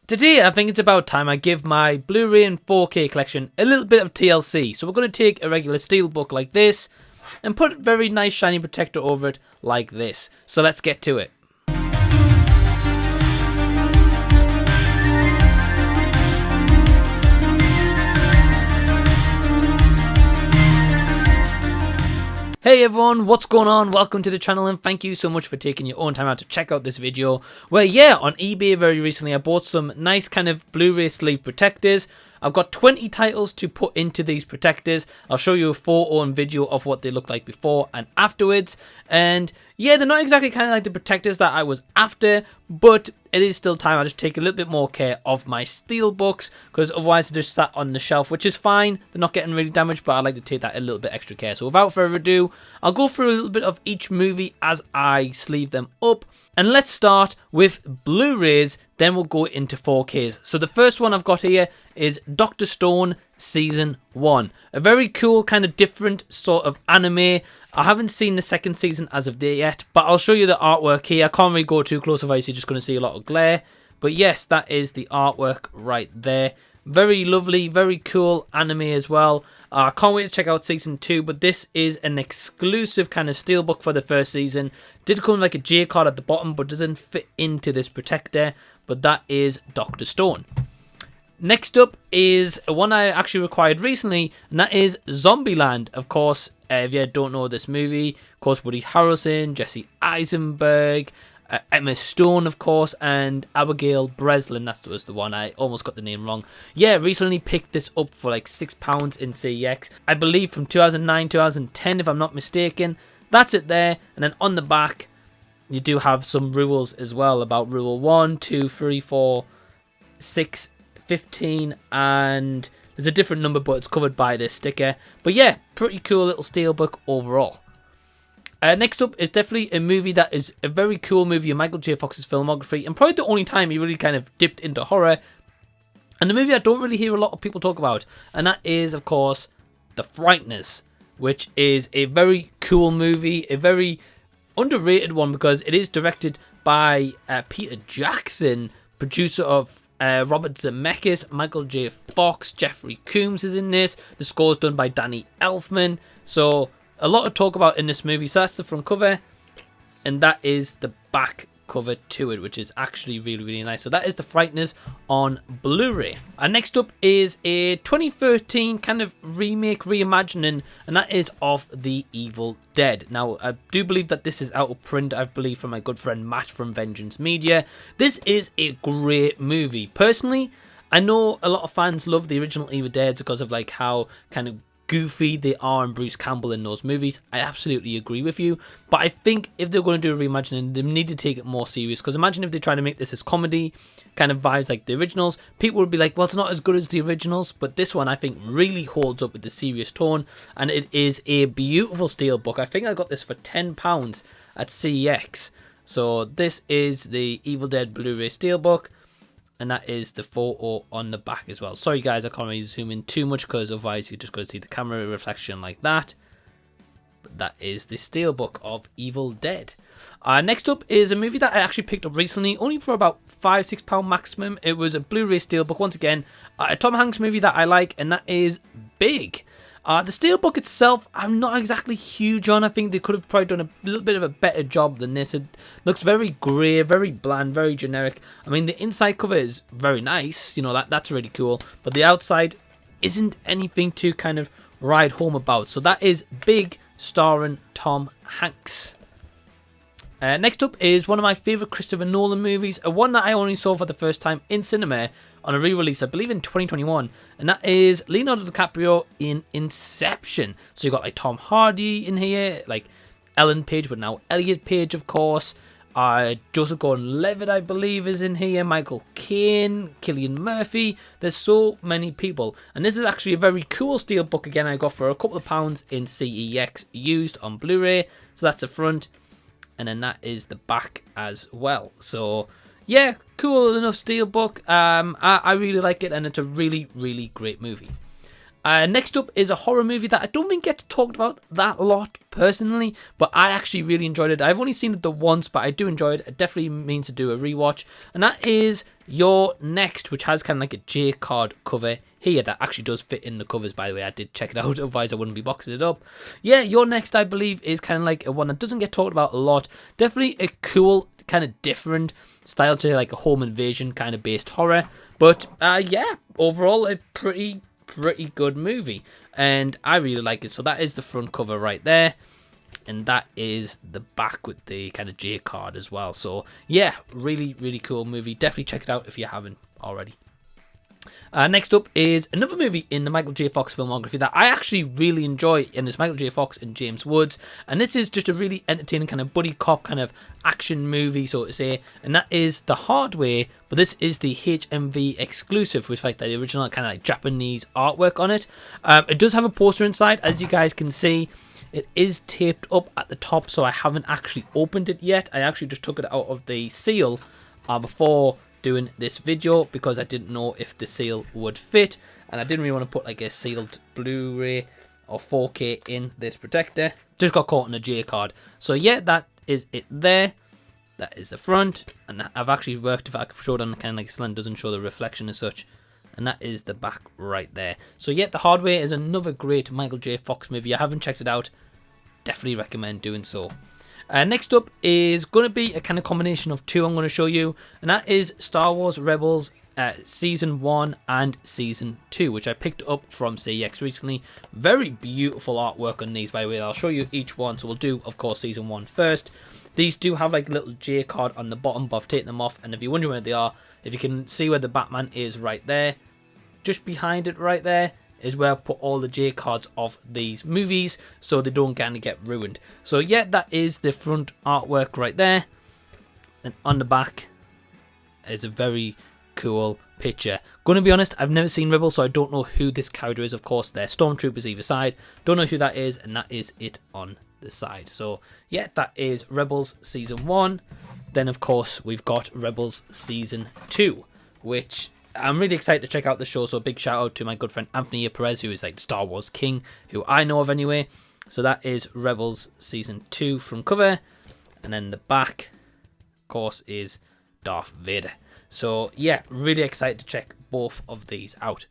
Today, I think it's about time I give my Blu-ray and 4K collection a little bit of TLC. So we're going to take a regular steelbook like this and put a very nice shiny protector over it like this. So let's get to it. Hey everyone, what's going on? Welcome to the channel and thank you so much for taking your own time out to check out this video. Well, yeah, on eBay very recently I bought some nice kind of Blu-ray sleeve protectors. I've got 20 titles to put into these protectors. I'll show you a photo and video of what they look like before and afterwards. And yeah, they're not exactly kind of like the protectors that I was after, but it is still time I just take a little bit more care of my steel books, because otherwise they're just sat on the shelf, which is fine. They're not getting really damaged, but I like to take that a little bit extra care. So without further ado, I'll go through a little bit of each movie as I sleeve them up. And let's start with Blu-rays, then we'll go into 4Ks. So the first one I've got here is Dr. Stone Season 1. A very cool, kind of different sort of anime. I haven't seen the second season as of yet, but I'll show you the artwork here. I can't really go too close, otherwise you're just going to see a lot of glare. But yes, that is the artwork right there. Very lovely, very cool anime as well. I can't wait to check out season 2, but this is an exclusive kind of steelbook for the first season. Did come with like a J card at the bottom, but doesn't fit into this protector. But that is Dr. Stone. Next up is one I actually acquired recently, and that is Zombieland. Of course, if you don't know this movie, of course, Woody Harrelson, Jesse Eisenberg, Emma Stone, of course, and Abigail Breslin. That was the one. I almost got the name wrong. Yeah, recently picked this up for like £6 in CEX. I believe from 2009, 2010, if I'm not mistaken. That's it there. And then on the back, you do have some rules as well about rule 1, 2, 3, 4, 6, 15, and there's a different number, but it's covered by this sticker. But yeah, pretty cool little steelbook overall. Next up is definitely a movie that is a very cool movie of Michael J. Fox's filmography, and probably the only time he really kind of dipped into horror, and the movie I don't really hear a lot of people talk about, and that is, of course, The Frighteners, which is a very cool movie, a very underrated one, because it is directed by Peter Jackson, producer of Robert Zemeckis, Michael J. Fox, Jeffrey Combs is in this. The score is done by Danny Elfman. So a lot to talk about in this movie. So that's the front cover, and that is the back cover to it, which is actually really, really nice. So that is The Frighteners on Blu-ray. And next up is a 2013 kind of remake, reimagining, and that is of The Evil Dead. Now, I do believe that this is out of print, I believe, from my good friend Matt from Vengeance Media. This is a great movie. Personally, I know a lot of fans love the original Evil Dead because of like how kind of goofy they are and Bruce Campbell in those movies. I absolutely agree with you, but I think if they're going to do a reimagining, they need to take it more serious, because imagine if they try to make this as comedy kind of vibes like the originals, people would be like, well, it's not as good as the originals. But this one I think really holds up with the serious tone, and it is a beautiful steelbook. I think I got this for £10 at CEX. So this is the Evil Dead Blu-ray steelbook, and that is the photo on the back as well. Sorry guys, I can't really zoom in too much, because otherwise you're just going to see the camera reflection like that. But that is the steelbook of Evil Dead. Next up is a movie that I actually picked up recently, only for about £5-6 maximum. It was a Blu-ray steelbook, once again, a Tom Hanks movie that I like, and that is Big. The steelbook itself, I'm not exactly huge on. I think they could have probably done a little bit of a better job than this. It looks very grey, very bland, very generic. I mean, the inside cover is very nice, you know, that's really cool. But the outside isn't anything to kind of ride home about. So that is Big, starring Tom Hanks. Next up is one of my favourite Christopher Nolan movies, one that I only saw for the first time in cinema on a re-release, I believe in 2021, and that is Leonardo DiCaprio in Inception. So you got like Tom Hardy in here, like Ellen Page, but now Elliot Page, of course. Joseph Gordon-Levitt, I believe, is in here. Michael Caine, Cillian Murphy. There's so many people, and this is actually a very cool steelbook. Again, I got for a couple of pounds in CEX used on Blu-ray. So that's the front, and then that is the back as well. So yeah, cool enough steelbook. I really like it, and it's a really, really great movie. Next up is a horror movie that I don't think gets talked about that a lot personally, but I actually really enjoyed it. I've only seen it the once, but I do enjoy it. It definitely means to do a rewatch, and that is Your Next, which has kind of like a J card cover here that actually does fit in the covers, by the way. I did check it out, otherwise I wouldn't be boxing it up. Yeah, Your Next, I believe, is kind of like a one that doesn't get talked about a lot. Definitely a cool, kind of different style to like a home invasion kind of based horror, but yeah, overall a pretty good movie, and I really like it. So that is the front cover right there, and that is the back with the kind of J card as well. So yeah, really cool movie. Definitely check it out if you haven't already. Next up is another movie in the Michael J. Fox filmography that I actually really enjoy, and it's Michael J. Fox and James Woods, and this is just a really entertaining kind of buddy cop kind of action movie, so to say, and that is The Hard Way, but this is the HMV exclusive with like the original kind of like Japanese artwork on it. It does have a poster inside, as you guys can see. It is taped up at the top, so I haven't actually opened it yet. I actually just took it out of the seal before doing this video because I didn't know if the seal would fit, and I didn't really want to put like a sealed Blu-ray or 4K in this protector. Just got caught in a J card. So yeah, that is it there. That is the front, and I've actually worked, if I could show it on kind of like slant, doesn't show the reflection as such, and that is the back right there. So yeah, The Hard Way is another great Michael J. Fox movie. I haven't checked it out, definitely recommend doing so. Next up is going to be a kind of combination of two I'm going to show you, and that is Star Wars Rebels Season 1 and Season 2, which I picked up from CEX recently. Very beautiful artwork on these, by the way. I'll show you each one, so we'll do, of course, Season 1 first. These do have like a little J card on the bottom, but I've taken them off, and if you're wondering where they are, if you can see where the Batman is right there, just behind it right there, is where I've put all the J cards of these movies so they don't kind of get ruined. So yeah, that is the front artwork right there, and on the back is a very cool picture. Gonna be honest, I've never seen Rebels, so I don't know who this character is. Of course, they're stormtroopers either side, don't know who that is, and that is it on the side. So yeah, that is Rebels Season 1. Then of course we've got Rebels Season 2, which I'm really excited to check out the show, so a big shout out to my good friend Anthony Perez, who is like Star Wars King, who I know of anyway. So that is Rebels Season 2 from cover, and then the back, of course, is Darth Vader. So yeah, really excited to check both of these out.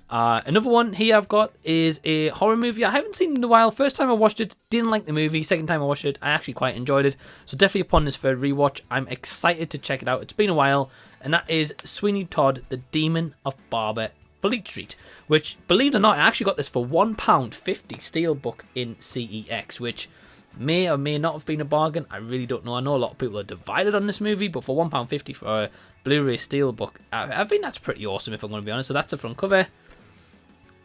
Another one here I've got is a horror movie I haven't seen in a while. First time I watched it, didn't like the movie. Second time I watched it, I actually quite enjoyed it. So definitely upon this third rewatch, I'm excited to check it out. It's been a while, and that is Sweeney Todd, The Demon of Barber Fleet Street, which, believe it or not, I actually got this for £1.50 steelbook in CEX, which may or may not have been a bargain. I really don't know. I know a lot of people are divided on this movie, but for £1.50 for a Blu-ray steelbook, I think that's pretty awesome, if I'm going to be honest. So that's the front cover,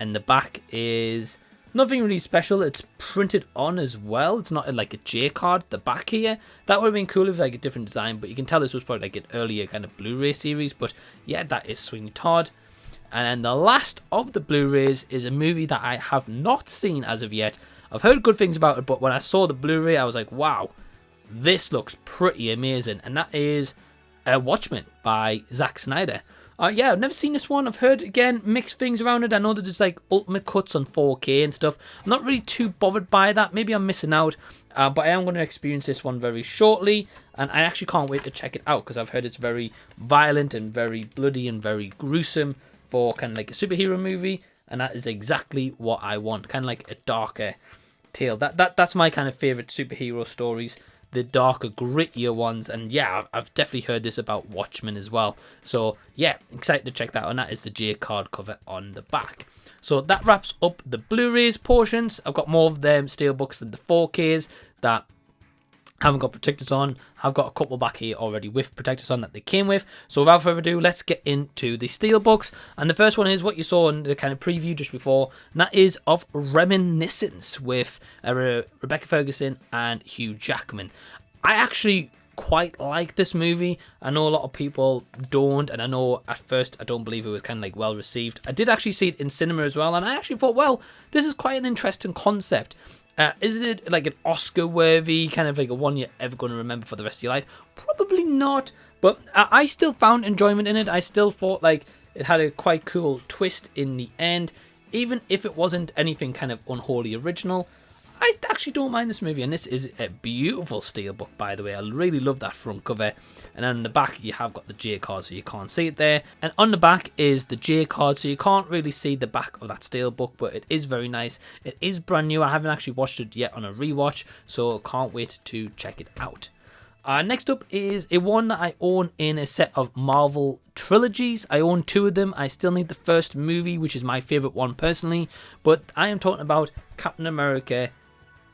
and the back is nothing really special. It's printed on as well. It's not like a J card. The back here, that would have been cool if like a different design, but you can tell this was probably like an earlier kind of Blu-ray series. But yeah, that is Sweeney Todd. And then the last of the Blu-rays is a movie that I have not seen as of yet. I've heard good things about it, but when I saw the Blu-ray, I was like, wow, this looks pretty amazing. And that is Watchmen by Zack Snyder. Yeah, I've never seen this one. I've heard, again, mixed things around it. I know that there's like ultimate cuts on 4K and stuff. I'm not really too bothered by that. Maybe I'm missing out. But I am going to experience this one very shortly. And I actually can't wait to check it out, because I've heard it's very violent and very bloody and very gruesome for kind of like a superhero movie. And that is exactly what I want. Kind of like a darker tale. That's my kind of favourite superhero stories. The darker, grittier ones. And yeah, I've definitely heard this about Watchmen as well. So yeah, excited to check that out. And that is the J card cover on the back. So that wraps up the Blu-rays portions. I've got more of them steelbooks than the 4Ks that haven't got protectors on. I've got a couple back here already with protectors on that they came with. So without further ado, let's get into the steelbooks. And the first one is what you saw in the kind of preview just before, and that is of Reminiscence with Rebecca Ferguson and Hugh Jackman. I actually quite like this movie. I know a lot of people don't, and I know at first I don't believe it was kind of like well received. I did actually see it in cinema as well, and I actually thought, well, this is quite an interesting concept. Is it like an Oscar-worthy, kind of like a one you're ever going to remember for the rest of your life? Probably not, but I still found enjoyment in it. I still thought like it had a quite cool twist in the end. even if it wasn't anything kind of unholy original, I actually don't mind this movie. And this is a beautiful steelbook, by the way. I really love that front cover. And then on the back, you have got the J card, so you can't see it there. And on the back is the J card, so you can't really see the back of that steelbook, but it is very nice. It is brand new. I haven't actually watched it yet on a rewatch, so can't wait to check it out. Next up is a one that I own in a set of Marvel trilogies. I own 2 of them. I still need the first movie, which is my favourite one personally. But I am talking about Captain America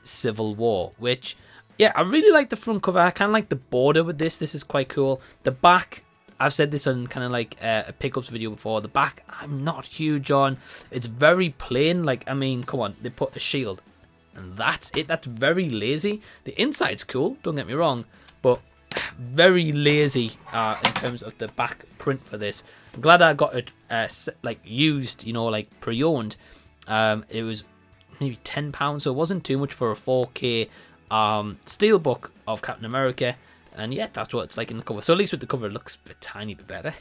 Civil War, which, yeah, I really like the front cover. I kind of like the border with this. This is quite cool. The back, I've said this on kind of like a pickups video before. The back, I'm not huge on. It's very plain. Like, I mean, come on, they put a shield. And that's it. That's very lazy. The inside's cool, don't get me wrong, but very lazy in terms of the back print for this. I'm glad I got it like used, you know, like pre-owned. It was maybe £10, so it wasn't too much for a 4K steelbook of Captain America. And yeah, that's what it's like in the cover. So at least with the cover, it looks a tiny bit better.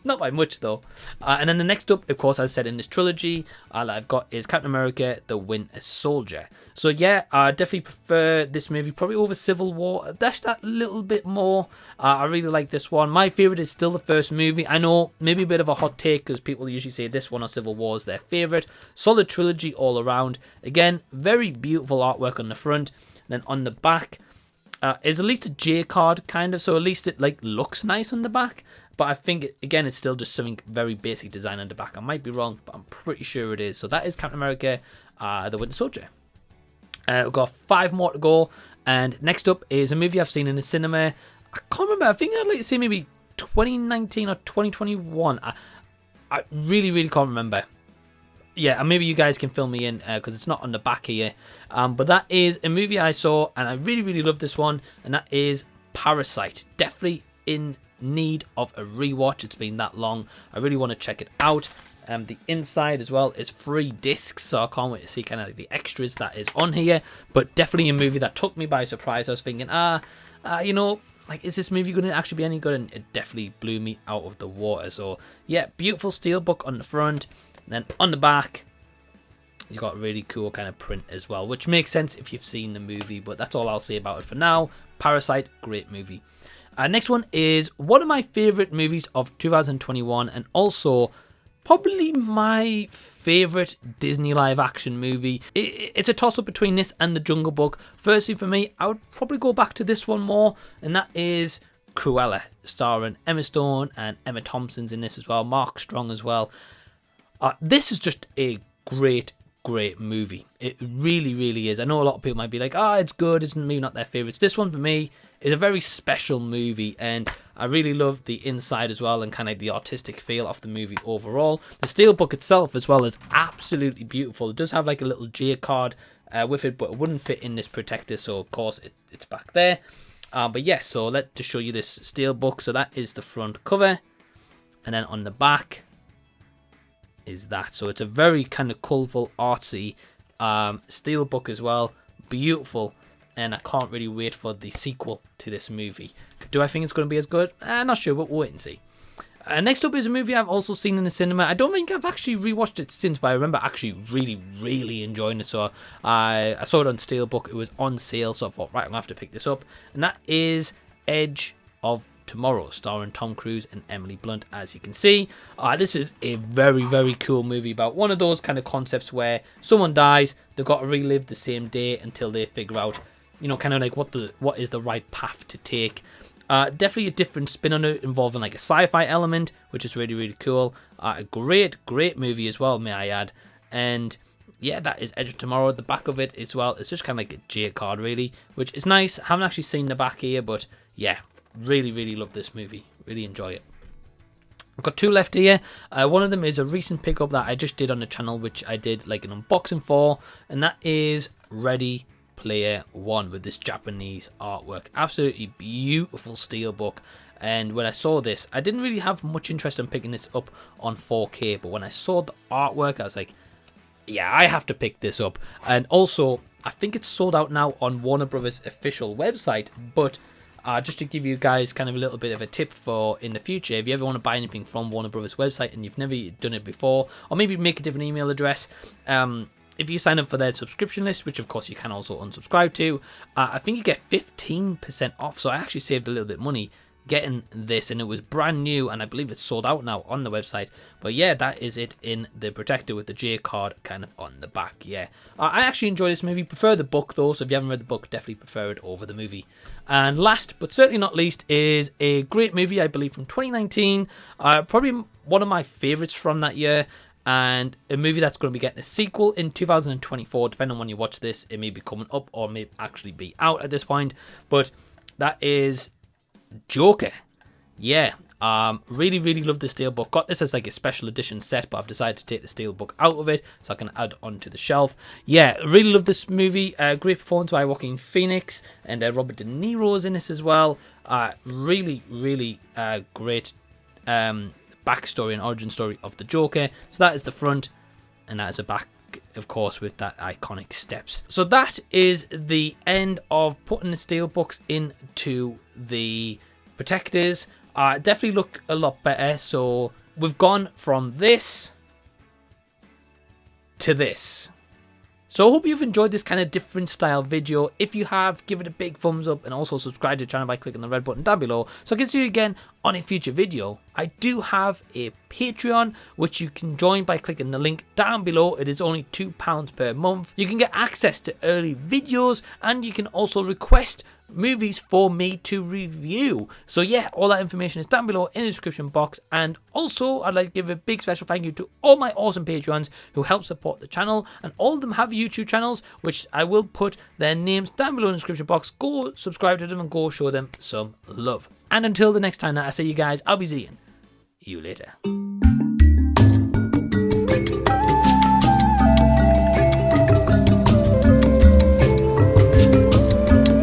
Not by much, though. And then the next up, of course, as I said in this trilogy, that I've got is Captain America, The Winter Soldier. So yeah, I definitely prefer this movie, probably over Civil War. That's that little bit more. I really like this one. My favourite is still the first movie. I know, maybe a bit of a hot take, because people usually say this one or Civil War is their favourite. Solid trilogy all around. Again, very beautiful artwork on the front. And then on the back, is at least a J card, kind of, so at least it like looks nice on the back. But I think, again, it's still just something very basic design on the back. I might be wrong, but I'm pretty sure it is. So that is Captain America, The Winter Soldier. We've got 5 more to go. And next up is a movie I've seen in the cinema. I can't remember. I think I'd like to say maybe 2019 or 2021. I really can't remember. Yeah, and maybe you guys can fill me in because it's not on the back here. But that is a movie I saw, and I really love this one, and that is Parasite. Definitely in need of a rewatch. It's been that long. I really want to check it out. The inside as well is 3 discs, so I can't wait to see kind of like the extras that is on here. But definitely a movie that took me by surprise. I was thinking, you know, like, is this movie going to actually be any good? And it definitely blew me out of the water. So yeah, beautiful steelbook on the front. And then on the back, you got a really cool kind of print as well, which makes sense if you've seen the movie, but that's all I'll say about it for now. Parasite, great movie. Next one is one of my favourite movies of 2021, and also probably my favourite Disney live action movie. It's a toss up between this and The Jungle Book. Firstly, for me, I would probably go back to this one more, and that is Cruella, starring Emma Stone, and Emma Thompson's in this as well, Mark Strong as well. This is just a great movie. It really is. I know a lot of people might be like, it's good, it's maybe not their favourites. This one for me is a very special movie, and I really love the inside as well, and kind of the artistic feel of the movie overall. The steelbook itself as well is absolutely beautiful. It does have like a little J card with it, but it wouldn't fit in this protector, so of course it's back there. But yes, so let's just show you this steelbook. So that is the front cover, and then on the back is that. So it's a very kind of colourful, artsy steelbook as well. Beautiful, and I can't really wait for the sequel to this movie. Do I think it's going to be as good? Not sure, but we'll wait and see. Next up is a movie I've also seen in the cinema. I don't think I've actually rewatched it since, but I remember actually really enjoying it. So I saw it on steelbook. It was on sale, so I thought, right, I'm going to have to pick this up. And that is Edge of Tomorrow, starring Tom Cruise and Emily Blunt. As you can see, this is a very cool movie about one of those kind of concepts where someone dies, they've got to relive the same day until they figure out, you know, kind of like what is the right path to take. Definitely a different spin on it, involving like a sci-fi element, which is really cool. A great movie as well, may I add. And yeah, that is Edge of Tomorrow. The back of it as well, it's just kind of like a J card really, which is nice. I haven't actually seen the back here, but yeah, really love this movie. Really enjoy it. I've got 2 left here. One of them is a recent pickup that I just did on the channel, which I did like an unboxing for, and that is Ready Player One with this Japanese artwork. Absolutely beautiful steelbook. And when I saw this, I didn't really have much interest in picking this up on 4K, but when I saw the artwork, I was like, yeah, I have to pick this up. And also, I think it's sold out now on Warner Brothers official website, but just to give you guys kind of a little bit of a tip for in the future, if you ever want to buy anything from Warner Brothers website and you've never done it before, or maybe make a different email address, if you sign up for their subscription list, which of course you can also unsubscribe to, I think you get 15% off. So I actually saved a little bit of money getting this, and it was brand new, and I believe it's sold out now on the website. But yeah, that is it in the protector with the J card kind of on the back. Yeah, I actually enjoy this movie. Prefer the book though, so if you haven't read the book, definitely prefer it over the movie. And last but certainly not least is a great movie, I believe, from 2019, probably one of my favorites from that year, and a movie that's going to be getting a sequel in 2024. Depending on when you watch this, it may be coming up or may actually be out at this point, but that is Joker. Yeah, really love the steelbook. Got this as like a special edition set, but I've decided to take the steelbook out of it so I can add onto the shelf. Yeah, really love this movie. Great performance by Joaquin Phoenix, and Robert De Niro's in this as well. Really great backstory and origin story of the Joker. So that is the front, and that is the back, of course, with that iconic steps. So that is the end of putting the steelbooks into the protectors. Definitely look a lot better. So we've gone from this to this. So I hope you've enjoyed this kind of different style video. If you have, give it a big thumbs up, and also subscribe to the channel by clicking the red button down below so I can see you again on a future video. I do have a Patreon which you can join by clicking the link down below. It is only £2 per month. You can get access to early videos, and you can also request movies for me to review. So yeah, all that information is down below in the description box. And also, I'd like to give a big special thank you to all my awesome Patreons who help support the channel, and all of them have YouTube channels, which I will put their names down below in the description box. Go subscribe to them and go show them some love. And until the next time that I see you guys, I'll be seeing you later.